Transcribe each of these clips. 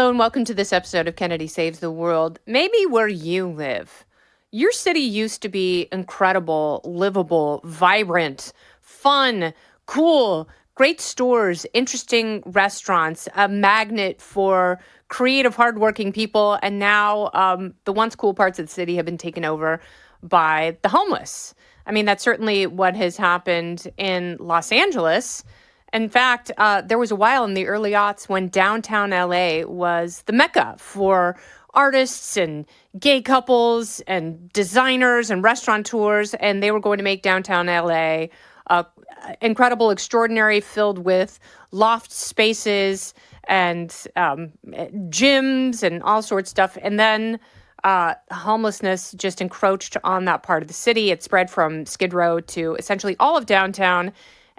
Hello and welcome to this episode of Kennedy Saves the World. Maybe where you live, your city used to be incredible, livable, vibrant, fun, cool, great stores, interesting restaurants, a magnet for creative, hardworking people. And now the once cool parts of the city have been taken over by the homeless. I mean, that's certainly what has happened in Los Angeles. In fact, there was a while in the early aughts when downtown LA was the mecca for artists and gay couples and designers and restaurateurs, and they were going to make downtown LA incredible, extraordinary, filled with loft spaces and gyms and all sorts of stuff. And then homelessness just encroached on that part of the city. It spread from Skid Row to essentially all of downtown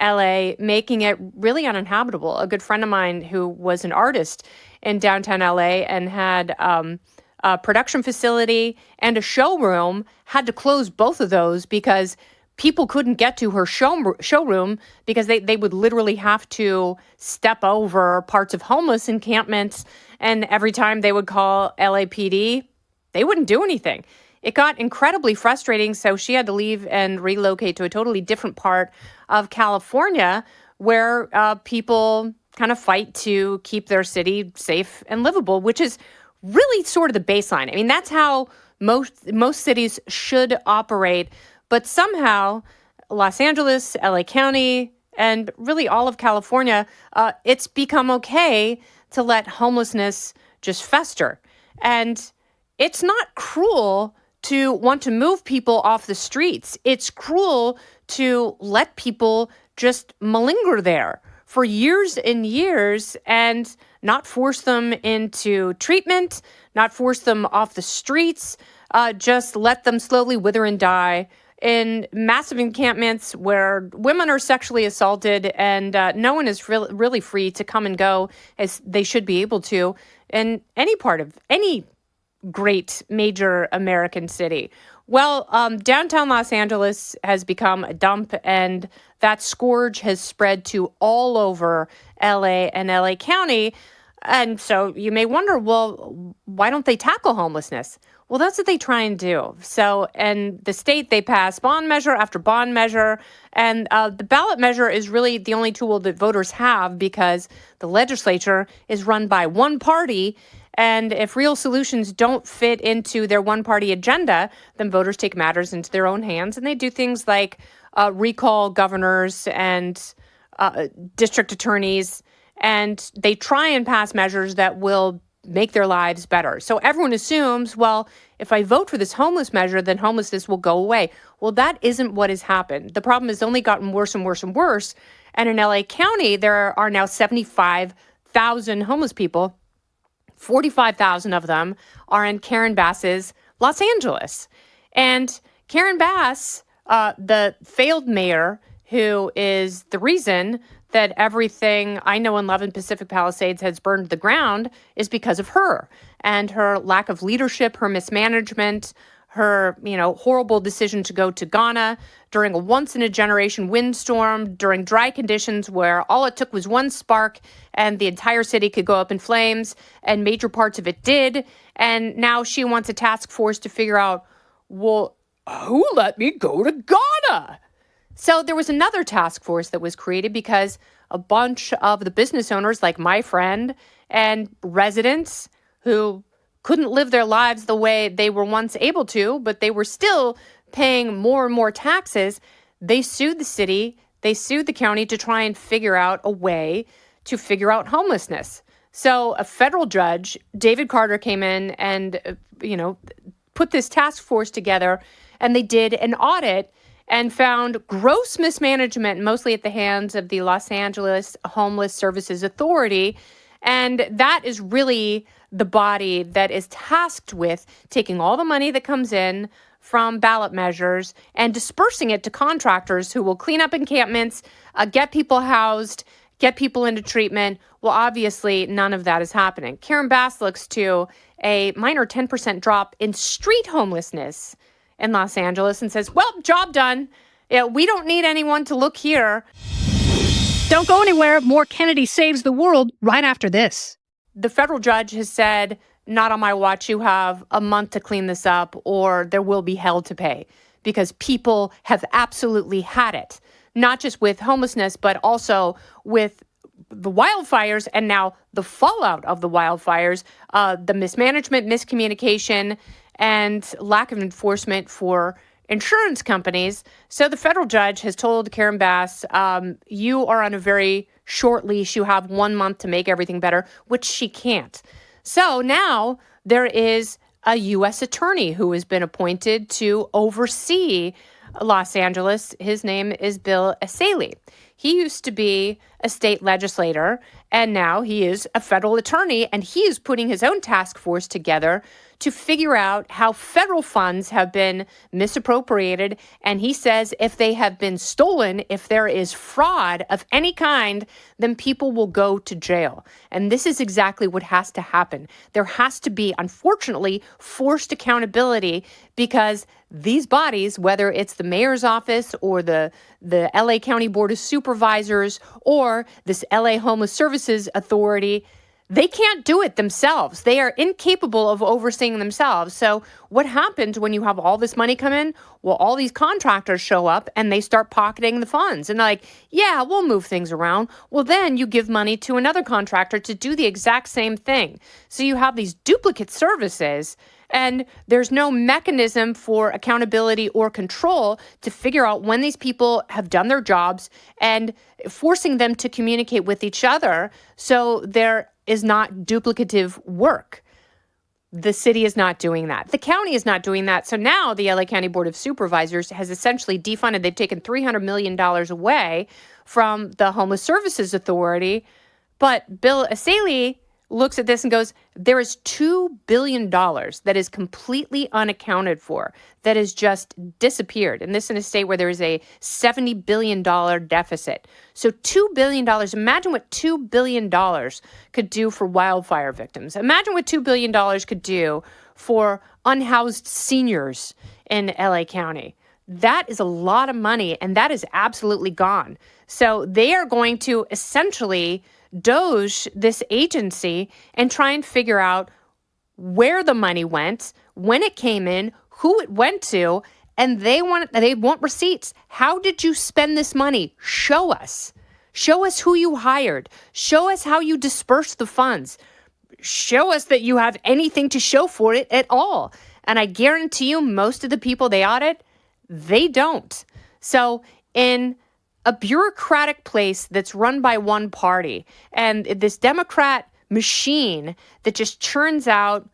LA, making it really uninhabitable. A good friend of mine who was an artist in downtown LA and had a production facility and a showroom had to close both of those because people couldn't get to her showroom because they would literally have to step over parts of homeless encampments. And every time they would call LAPD, they wouldn't do anything. It got incredibly frustrating, so she had to leave and relocate to a totally different part of California where people kind of fight to keep their city safe and livable, which is really sort of the baseline. I mean, that's how most cities should operate. But somehow Los Angeles, LA County, and really all of California, it's become okay to let homelessness just fester. And it's not cruel to want to move people off the streets. It's cruel to let people just malinger there for years and years and not force them into treatment, not force them off the streets, just let them slowly wither and die in massive encampments where women are sexually assaulted and no one is really free to come and go as they should be able to in any part of any great major American city. Well, downtown Los Angeles has become a dump, and that scourge has spread to all over LA and LA County. And so you may wonder, well, why don't they tackle homelessness? Well, that's what they try and do. So in the state, they pass bond measure after bond measure. And the ballot measure is really the only tool that voters have because the legislature is run by one party. And if real solutions don't fit into their one-party agenda, then voters take matters into their own hands. And they do things like recall governors and district attorneys. And they try and pass measures that will make their lives better. So everyone assumes, well, if I vote for this homeless measure, then homelessness will go away. Well, that isn't what has happened. The problem has only gotten worse and worse and worse. And in LA County, there are now 75,000 homeless people. 45,000 of them are in Karen Bass's Los Angeles. And Karen Bass, the failed mayor, who is the reason that everything I know and love in Pacific Palisades has burned to the ground, is because of her and her lack of leadership, her mismanagement, her, horrible decision to go to Ghana during a once-in-a-generation windstorm, during dry conditions where all it took was one spark and the entire city could go up in flames, and major parts of it did. And now she wants a task force to figure out, well, who let me go to Ghana? So there was another task force that was created because a bunch of the business owners, like my friend, and residents who couldn't live their lives the way they were once able to, but they were still paying more and more taxes, they sued the city, they sued the county to try and figure out a way to figure out homelessness. So a federal judge, David Carter, came in and, put this task force together, and they did an audit and found gross mismanagement, mostly at the hands of the Los Angeles Homeless Services Authority. And that is really the body that is tasked with taking all the money that comes in from ballot measures and dispersing it to contractors who will clean up encampments, get people housed, get people into treatment. Well, obviously, none of that is happening. Karen Bass looks to a minor 10% drop in street homelessness in Los Angeles and says, well, job done. Yeah, we don't need anyone to look here. Don't go anywhere. More Kennedy Saves the World right after this. the federal judge has said, not on my watch, you have a month to clean this up or there will be hell to pay, because people have absolutely had it, not just with homelessness, but also with the wildfires and now the fallout of the wildfires, the mismanagement, miscommunication, and lack of enforcement for insurance companies. So the federal judge has told Karen Bass, you are on a very short leash. You have 1 month to make everything better, which she can't. So now there is a U.S. attorney who has been appointed to oversee Los Angeles. His name is Bill Asalee. He used to be a state legislator, and now he is a federal attorney, and he is putting his own task force together to figure out how federal funds have been misappropriated. And he says if they have been stolen, if there is fraud of any kind, then people will go to jail. And this is exactly what has to happen. There has to be, unfortunately, forced accountability, because these bodies, whether it's the mayor's office or the LA County Board of Supervisors or this LA Homeless Services Authority, they can't do it themselves. They are incapable of overseeing themselves. So what happens when you have all this money come in? Well, all these contractors show up and they start pocketing the funds. And they're like, yeah, we'll move things around. Well, then you give money to another contractor to do the exact same thing. So you have these duplicate services, and there's no mechanism for accountability or control to figure out when these people have done their jobs and forcing them to communicate with each other so there is not duplicative work. The city is not doing that. The county is not doing that. So now the LA County Board of Supervisors has essentially defunded. They've taken $300 million away from the Homeless Services Authority. But Bill Asalee looks at this and goes, there is $2 billion that is completely unaccounted for, that has just disappeared. And this in a state where there is a $70 billion deficit. So $2 billion, imagine what $2 billion could do for wildfire victims. Imagine what $2 billion could do for unhoused seniors in LA County. That is a lot of money, and that is absolutely gone. So they are going to essentially doge this agency and try and figure out where the money went, when it came in, who it went to, and they want receipts. How did you spend this money? Show us. Show us who you hired. Show us how you dispersed the funds. Show us that you have anything to show for it at all. And I guarantee you, most of the people they audit, they don't. So in a bureaucratic place that's run by one party, and this Democrat machine that just churns out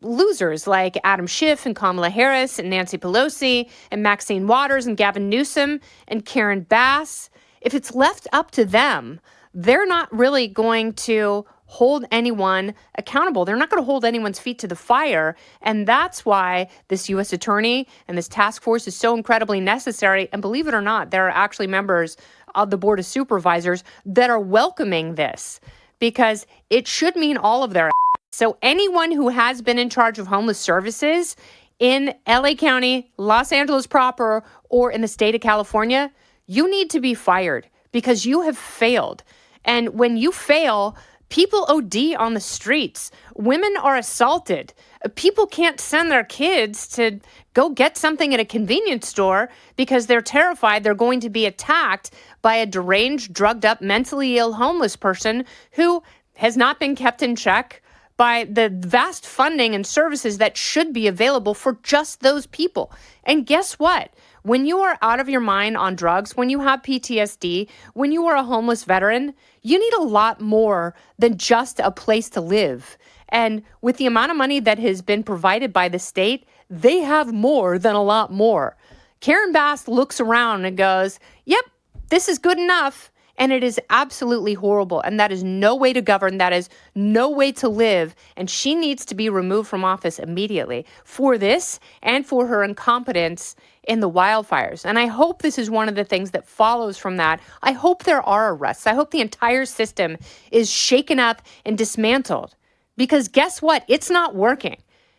losers like Adam Schiff and Kamala Harris and Nancy Pelosi and Maxine Waters and Gavin Newsom and Karen Bass, if it's left up to them, they're not really going to hold anyone accountable. They're not going to hold anyone's feet to the fire. And that's why this U.S. attorney and this task force is so incredibly necessary. And believe it or not, there are actually members of the Board of Supervisors that are welcoming this, because it should mean all of their. So anyone who has been in charge of homeless services in LA County, Los Angeles proper, or in the state of California, you need to be fired, because you have failed. And when you fail, people OD on the streets. Women are assaulted. People can't send their kids to go get something at a convenience store because they're terrified they're going to be attacked by a deranged, drugged up, mentally ill homeless person who has not been kept in check by the vast funding and services that should be available for just those people. And guess what? When you are out of your mind on drugs, when you have PTSD, when you are a homeless veteran, you need a lot more than just a place to live. And with the amount of money that has been provided by the state, they have more than a lot more. Karen Bass looks around and goes, yep, this is good enough. And it is absolutely horrible. And that is no way to govern. That is no way to live. And she needs to be removed from office immediately for this and for her incompetence in the wildfires. And I hope this is one of the things that follows from that. I hope there are arrests. I hope the entire system is shaken up and dismantled, because guess what? It's not working.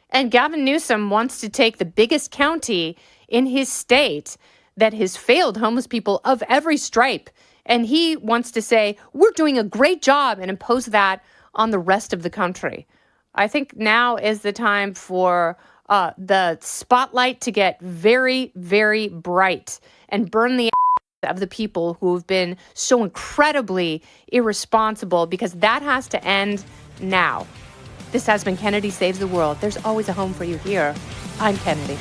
And Gavin Newsom wants to take the biggest county in his state that has failed homeless people of every stripe, and he wants to say, we're doing a great job, and impose that on the rest of the country. I think now is the time for the spotlight to get very, very bright and burn the of the people who have been so incredibly irresponsible, because that has to end now. This has been Kennedy Saves the World. There's always a home for you here. I'm Kennedy.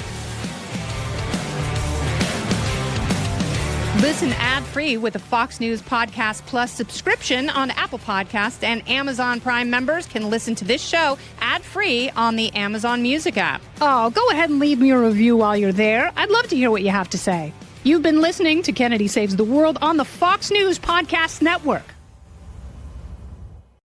Listen ad-free with a Fox News Podcast Plus subscription on Apple Podcasts, and Amazon Prime members can listen to this show ad-free on the Amazon Music app. Oh, go ahead and leave me a review while you're there. I'd love to hear what you have to say. You've been listening to Kennedy Saves the World on the Fox News Podcast Network.